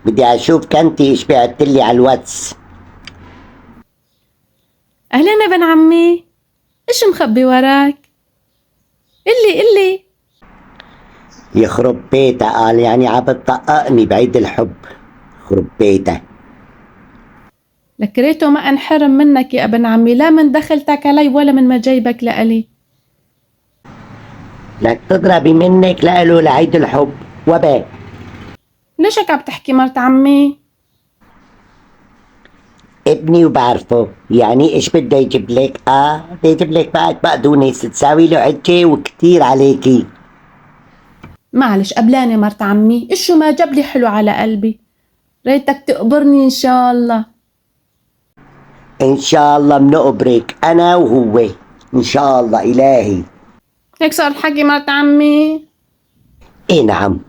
بدي اشوف كنتي ايش بعتلي على الواتس. أهلين يا ابن عمي، إيش مخبي وراك؟ قلي يخرب بيتها، قال يعني عم بتطققني بعيد الحب. يخرب بيتها. لك ريته ما انحرم منك يا ابن عمي، لا من دخلتك علي ولا من ما جايبك لألي. لك تضربي منك لإله لعيد الحب وباء. ليش هيك عم تحكي مرت عمي؟ ابني وبعرفه، يعني ايش بده يجيب لك؟ بده يجيب لك بقى بقدونس تساوي له عجة وكتير عليكي. معلش قبلاني مرت عمي، إشو ما جاب لي حلو على قلبي، ريتك تقبرني إن شاء الله. ان شاء الله بنقبرك انا وهو، ان شاء الله الهي. هيك صار الحكي مرت عمي؟ ايه نعم.